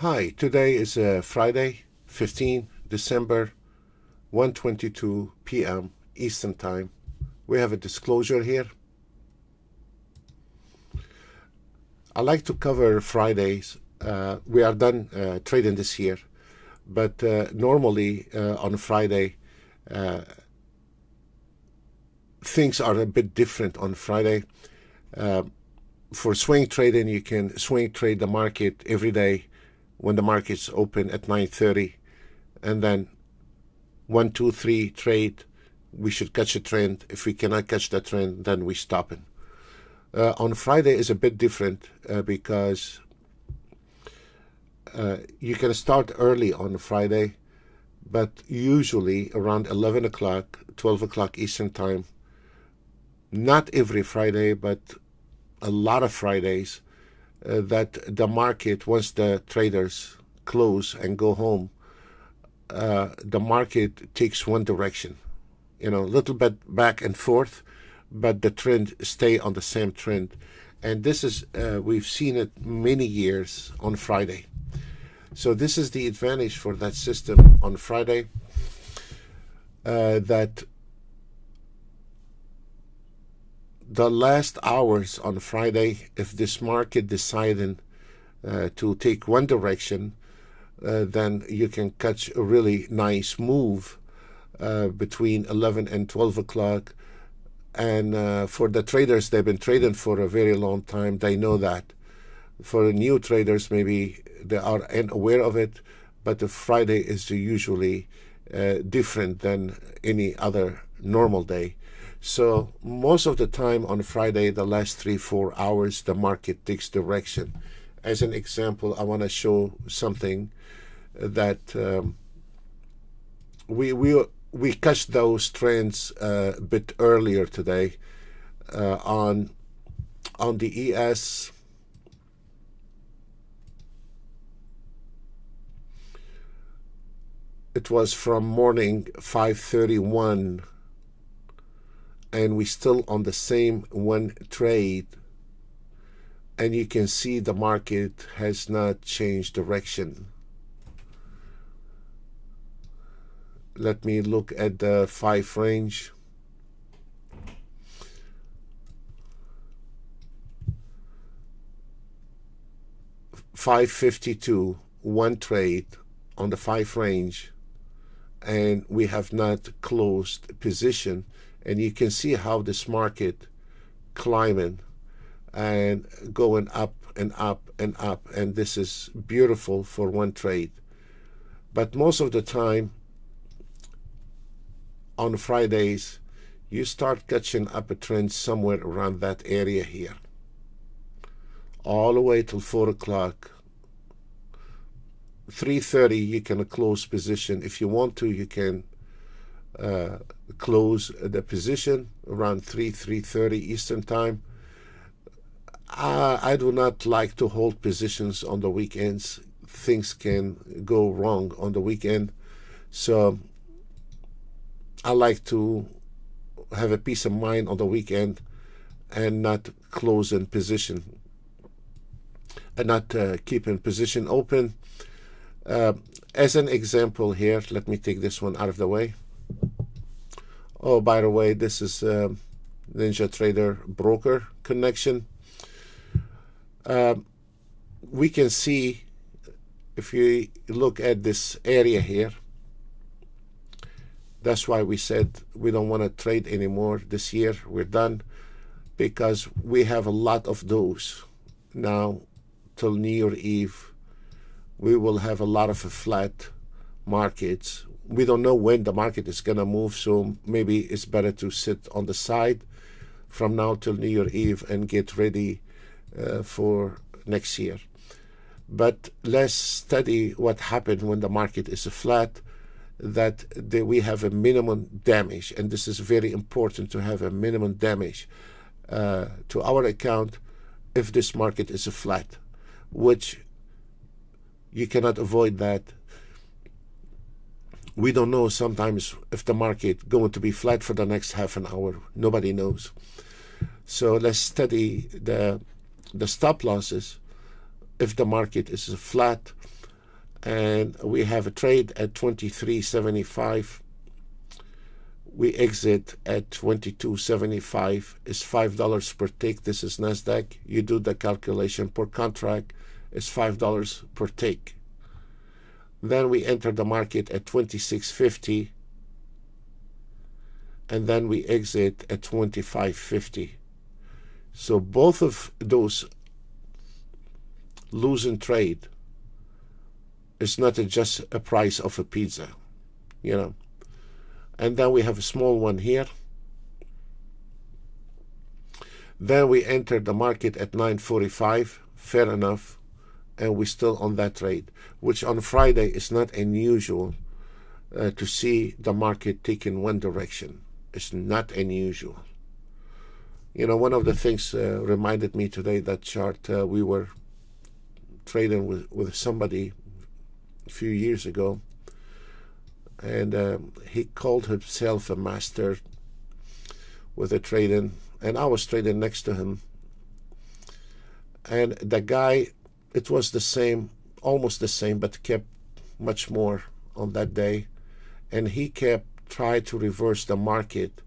Hi, today is Friday, 15 December, 1:22 p.m. Eastern Time. We have a disclosure here. I like to cover Fridays. We are done trading this year, but normally on Friday, things are a bit different on Friday. For swing trading, you can swing trade the market every day when the market's open at 9:30, and then 1, 2, 3 trade. We should catch a trend. If we cannot catch that trend, then we stop it. On Friday is a bit different because you can start early on Friday, but usually around 11 o'clock, 12 o'clock Eastern Time. Not every Friday, but a lot of Fridays, that the market, once the traders close and go home, the market takes one direction, a little bit back and forth, but the trend stay on the same trend. And this is, we've seen it many years on Friday. So this is the advantage for that system on Friday, that the last hours on Friday, if this market deciding to take one direction, then you can catch a really nice move between 11 and 12 o'clock. And for the traders, they've been trading for a very long time. They know that. For the new traders, maybe they are unaware of it, but the Friday is usually different than any other normal day. So most of the time on Friday, the last 3-4 hours, the market takes direction. As an example, I want to show something that we catch those trends a bit earlier today on the ES. It was from morning 5:31. And we still on the same one trade, and you can see the market has not changed direction. Let me look at the 5 range. $5.52, one trade on the 5 range, and we have not closed position. And you can see how this market climbing and going up and up and up. And this is beautiful for one trade. But most of the time on Fridays, you start catching up a trend somewhere around that area here, all the way till 4 o'clock. 3:30, you can close position. If you want to, you can close the position around 3:30 Eastern Time. I do not like to hold positions on the weekends. Things can go wrong on the weekend. So I like to have a peace of mind on the weekend and not close in position and not keeping position open. As an example here, let me take this one out of the way. Oh, by the way, this is Ninja Trader broker connection. We can see, if you look at this area here, that's why we said we don't want to trade anymore this year. We're done, because we have a lot of those. Now till New Year Eve, we will have a lot of flat markets. We don't know when the market is going to move, so maybe it's better to sit on the side from now till New Year Eve and get ready for next year. But let's study what happened when the market is flat, that we have a minimum damage, and this is very important to have a minimum damage to our account if this market is flat, which you cannot avoid that. We don't know sometimes if the market going to be flat for the next half an hour. Nobody knows. So let's study the stop losses if the market is flat and we have a trade at 23.75. We exit at 22.75. It's $5 per tick. This is NASDAQ. You do the calculation per contract. It's $5 per tick. Then we enter the market at 26.50, and then we exit at 25.50. So both of those losing trade is not just a price of a pizza, you know. And then we have a small one here. Then we enter the market at 9.45, fair enough, and we're still on that trade, which on Friday is not unusual to see the market take in one direction. It's not unusual. You know, one of the things reminded me today, that chart, we were trading with somebody a few years ago, and he called himself a master with the trading, and I was trading next to him, and the guy, it was the same, almost the same, but kept much more on that day, and he kept trying to reverse the market,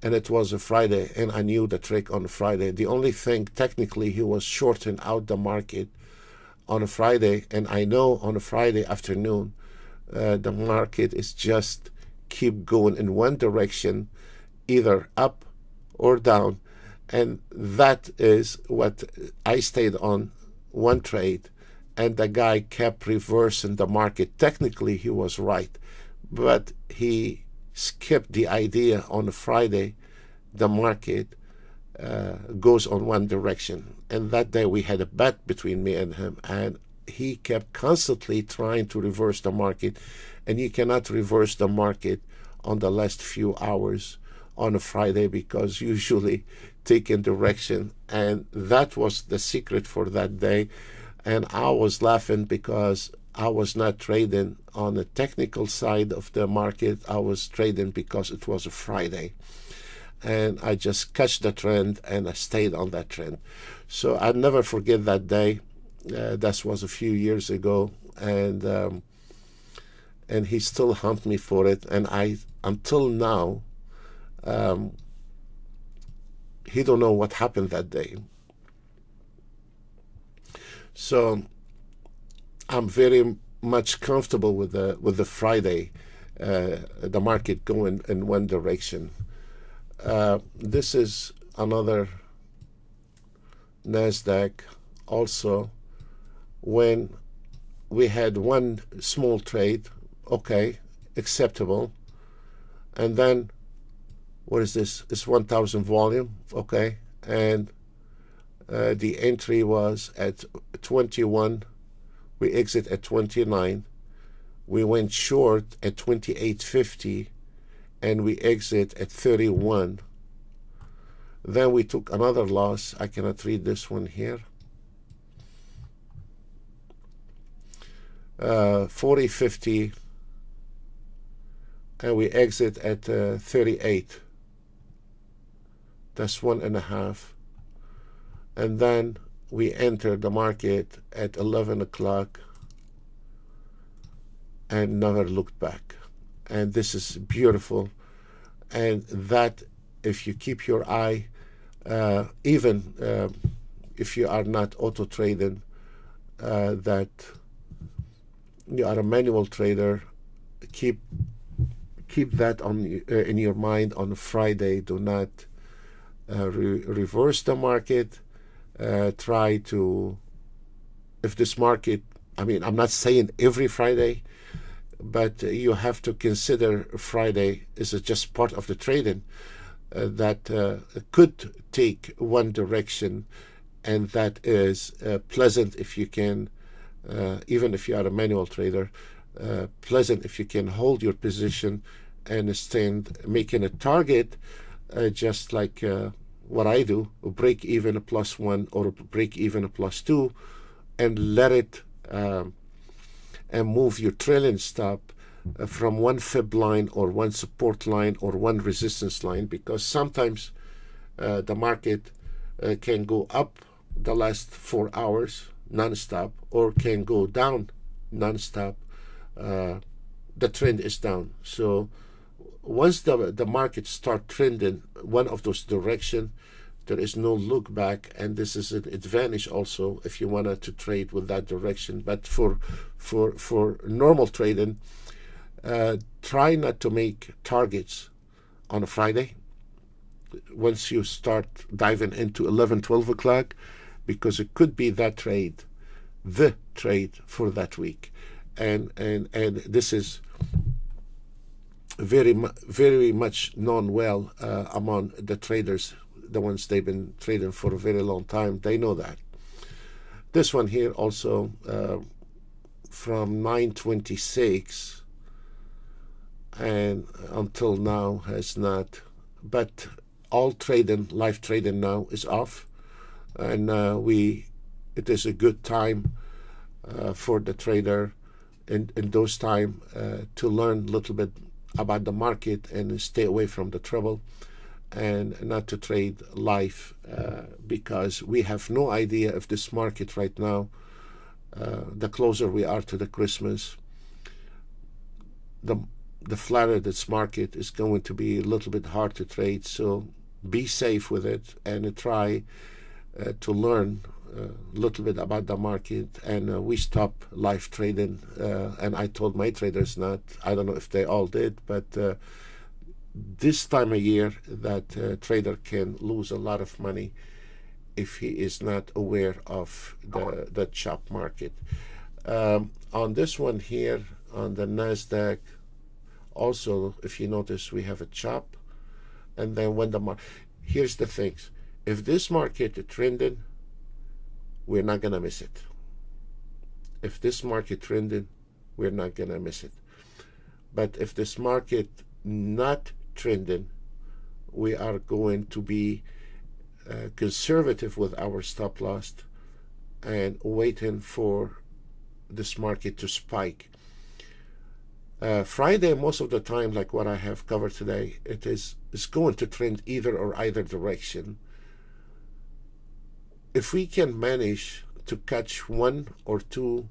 and it was a Friday, and I knew the trick on Friday. The only thing, technically, he was shorting out the market on a Friday, and I know on a Friday afternoon the market is just keep going in one direction, either up or down, and that is what I stayed on one trade, and the guy kept reversing the market. Technically he was right, but he skipped the idea on a Friday the market goes on one direction. And that day we had a bet between me and him, and he kept constantly trying to reverse the market, and you cannot reverse the market on the last few hours on a Friday, because usually taking direction, and that was the secret for that day. And I was laughing because I was not trading on the technical side of the market. I was trading because it was a Friday, and I just catch the trend and I stayed on that trend. So I'll never forget that day. That was a few years ago, and he still hunt me for it, and I until now he don't know what happened that day. So I'm very much comfortable with the Friday, the market going in one direction. This is another NASDAQ also, when we had one small trade, okay, acceptable, and then what is this? It's 1,000 volume, okay, and the entry was at 21. We exit at 29. We went short at 28.50, and we exit at 31. Then we took another loss. I cannot read this one here. 40.50, and we exit at 38. That's 1.5. And then we enter the market at 11 o'clock and never looked back. And this is beautiful. And that, if you keep your eye, even if you are not auto trading, that you are a manual trader, keep that on in your mind on Friday. Do not reverse the market. Try to, if this market, I mean, I'm not saying every Friday, but you have to consider Friday is just part of the trading that could take one direction, and that is pleasant if you can, even if you are a manual trader, pleasant if you can hold your position and stand making a target, just like what I do, a break even a +1 or a break even a +2, and let it and move your trailing stop from one fib line or one support line or one resistance line, because sometimes the market can go up the last 4 hours non-stop, or can go down non-stop the trend is down. So once the market start trending one of those direction, there is no look back, and this is an advantage also if you wanted to trade with that direction. But for normal trading, try not to make targets on a Friday once you start diving into 11, 12 o'clock, because it could be that trade, the trade for that week. And this is very much known well among the traders, the ones they've been trading for a very long time. They know that. This one here also from 926 and until now has not, but all trading, live trading now is off, and it is a good time for the trader in those time to learn a little bit about the market and stay away from the trouble, and not to trade live because we have no idea if this market right now, the closer we are to the Christmas, the flatter this market is going to be a little bit hard to trade. So be safe with it and try to learn a little bit about the market. And we stopped live trading, and I told my traders not. I don't know if they all did, but this time of year that trader can lose a lot of money if he is not aware of the chop market. On this one here, on the NASDAQ, also, if you notice, we have a chop, and then when here's the things. If this market is trending, we're not gonna miss it. If this market trending, we're not gonna miss it. But if this market not trending, we are going to be conservative with our stop loss and waiting for this market to spike. Friday, most of the time, like what I have covered today, it's going to trend either direction. If we can manage to catch 1 or 2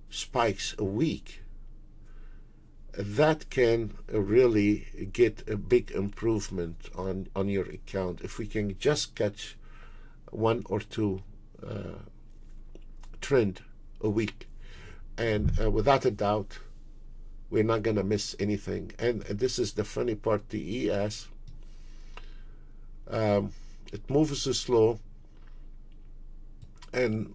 spikes a week, that can really get a big improvement on your account. If we can just catch 1 or 2 trend a week, and without a doubt, we're not going to miss anything. And this is the funny part, the ES, it moves so slow, and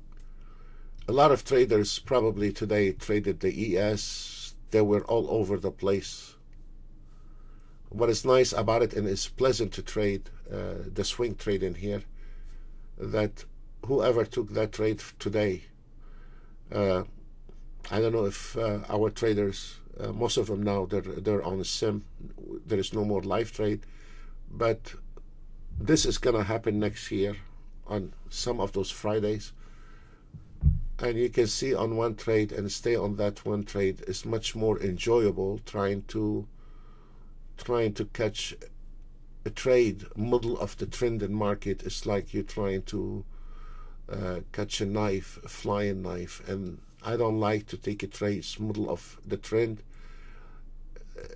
a lot of traders probably today traded the ES. They were all over the place. What is nice about it, and it's pleasant to trade, the swing trade in here, that whoever took that trade today, I don't know if our traders, most of them now, they're on a sim. There is no more live trade, but this is gonna happen next year on some of those Fridays, and you can see on one trade and stay on that one trade is much more enjoyable. Trying to catch a trade middle of the trending market is like you're trying to catch a knife, a flying knife, and I don't like to take a trade middle of the trend.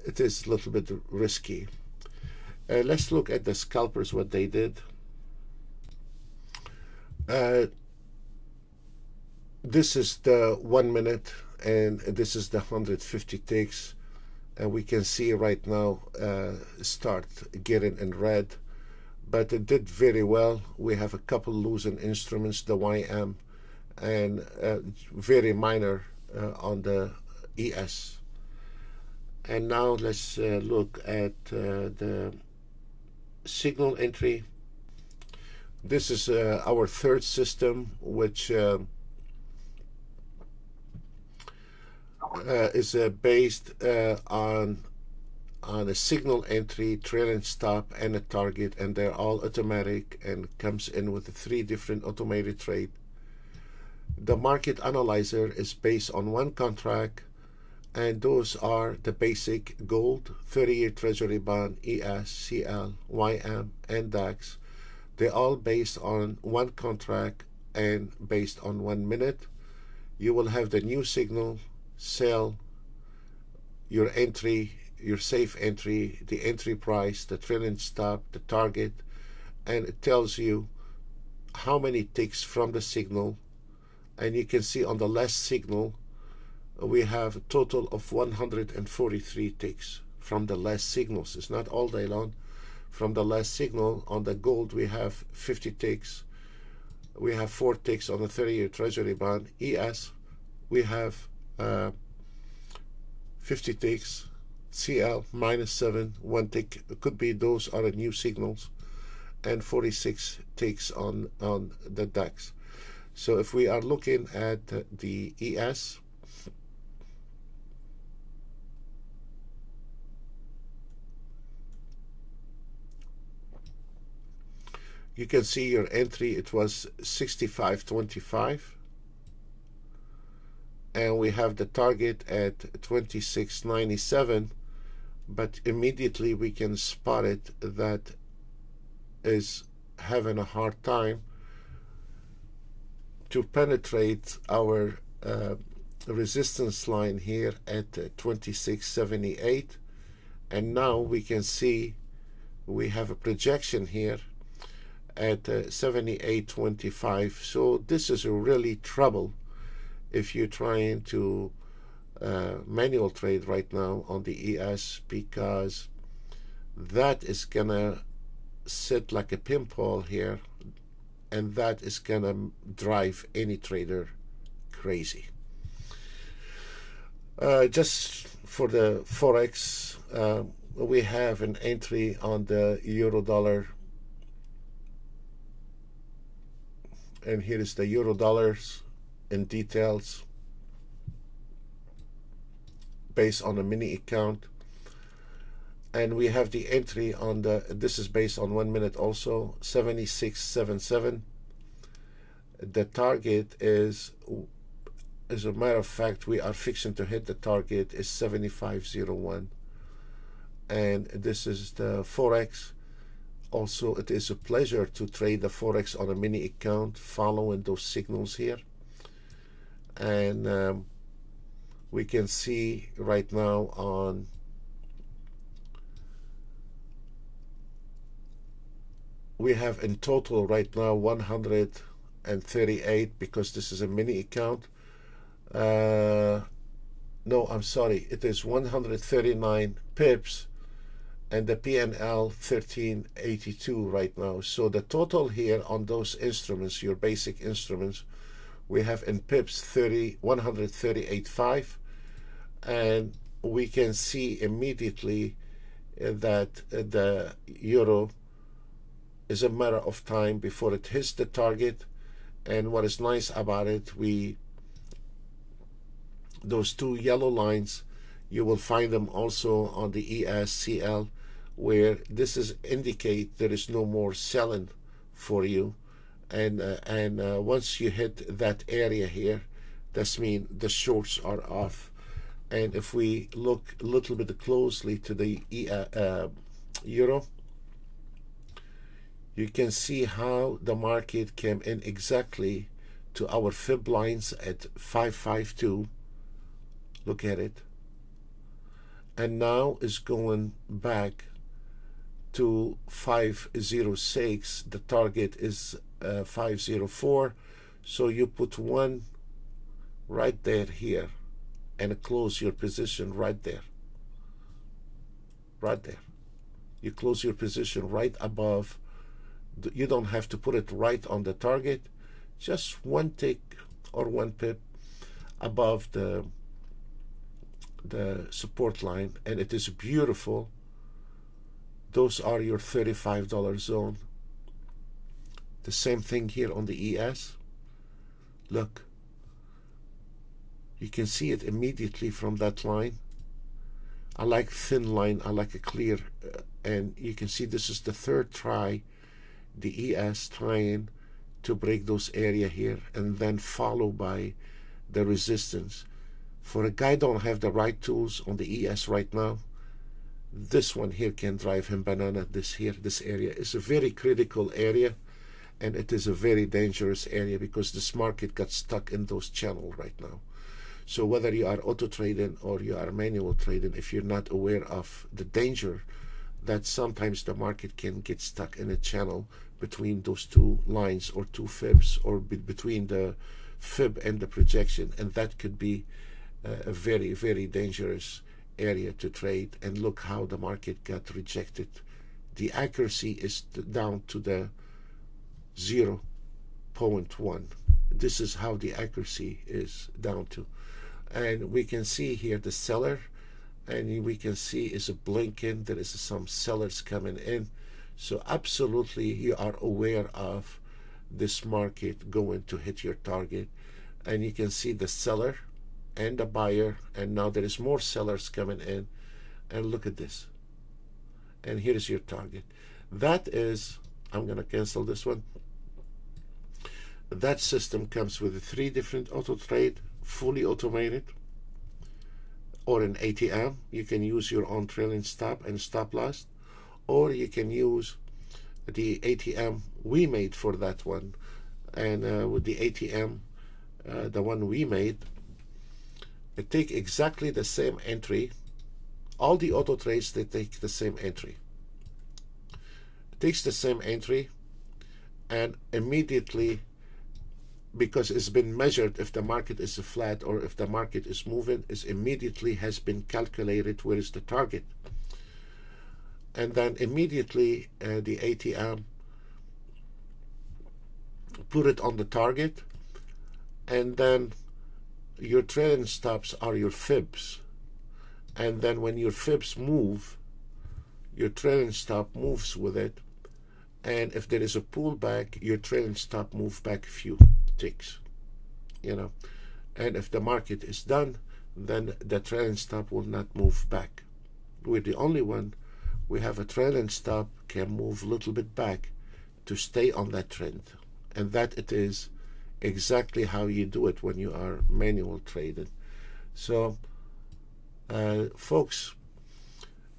It is a little bit risky. Let's look at the scalpers, what they did. This is the 1 minute, and this is the 150 ticks, and we can see right now start getting in red, but it did very well. We have a couple losing instruments, the YM, and very minor on the ES. And now let's look at the signal entry. This is our third system, which is based on a signal entry, trailing stop, and a target, and they're all automatic and comes in with 3 different automated trade. The market analyzer is based on 1 contract, and those are the basic gold, 30-year treasury bond, ES, CL, YM, and DAX. They're all based on 1 contract and based on 1 minute. You will have the new signal, sell, your entry, your safe entry, the entry price, the trailing stop, the target, and it tells you how many ticks from the signal. And you can see on the last signal we have a total of 143 ticks from the last signals. It's not all day long. From the last signal on the gold we have 50 ticks. We have 4 ticks on the 30-year Treasury bond. ES we have 50 ticks. CL -7, 1 tick. It could be those are the new signals, and 46 ticks on the DAX. So if we are looking at the ES, you can see your entry, it was 65.25, and we have the target at 26.97, but immediately we can spot it that is having a hard time to penetrate our resistance line here at 26.78, and now we can see we have a projection here at 78.25. So this is a really trouble if you're trying to manual trade right now on the ES, because that is gonna sit like a pinball here, and that is gonna drive any trader crazy. Just for the Forex, we have an entry on the euro dollar, and here is the euro dollars in details based on a mini account, and we have the entry on the, this is based on 1 minute also, 76.77. The target is, as a matter of fact, we are fixing to hit the target is 75.01, and this is the Forex. Also, it is a pleasure to trade the Forex on a mini account following those signals here, and we can see right now on we have in total right now 138, because this is a mini account. No, I'm sorry, it is 139 pips, and the PNL 1382 right now. So the total here on those instruments, your basic instruments, we have in pips 138.5, and we can see immediately that the euro is a matter of time before it hits the target. And what is nice about it, those two yellow lines, you will find them also on the ESCL, where this is indicate there is no more selling for you, and once you hit that area here, that's mean the shorts are off. And if we look a little bit closely to the euro, you can see how the market came in exactly to our fib lines at 552. Look at it, and now is going back to 506. The target is 504. So you put one right there here and close your position right there. Right there. You close your position right above. You don't have to put it right on the target. Just one tick or 1 pip above the support line, and it is beautiful. Those are your $35 zone. The same thing here on the ES. Look, you can see it immediately from that line. I like thin line, I like a clear, and you can see this is the third try, the ES trying to break those area here, and then followed by the resistance. For a guy don't have the right tools on the ES right now, this one here can drive him banana. This area is a very critical area, and it is a very dangerous area because this market got stuck in those channels right now. So whether you are auto trading or you are manual trading, if you're not aware of the danger that sometimes the market can get stuck in a channel between those two lines or two fibs, or between the fib and the projection, and that could be a very, very dangerous area to trade. And look how the market got rejected. The accuracy is down to the 0.1. This is how the accuracy is down to. And we can see here the seller, and we can see is a blinking. There is some sellers coming in. So absolutely you are aware of this market going to hit your target. And you can see the seller and the buyer, and now there is more sellers coming in. And look at this. And here's your target. That is, I'm going to cancel this one. That system comes with 3 different auto trade, fully automated, or an ATM. You can use your own trailing stop and stop loss, or you can use the ATM we made for that one. And with the ATM, the one we made, it take exactly the same entry. All the auto trades, they take the same entry. It takes the same entry, and immediately, because it's been measured, if the market is flat or if the market is moving, it immediately has been calculated where is the target. And then immediately the ATM put it on the target, and then your trailing stops are your fibs. And then when your fibs move, your trailing stop moves with it. And if there is a pullback, your trailing stop move back a few ticks, you know. And if the market is done, then the trailing stop will not move back. We're the only one. We have a trailing stop can move a little bit back to stay on that trend. And that it is exactly how you do it when you are manual trading. So folks,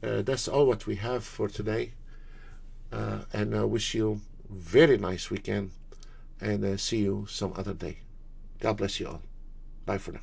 that's all what we have for today. And I wish you a very nice weekend, and see you some other day. God bless you all. Bye for now.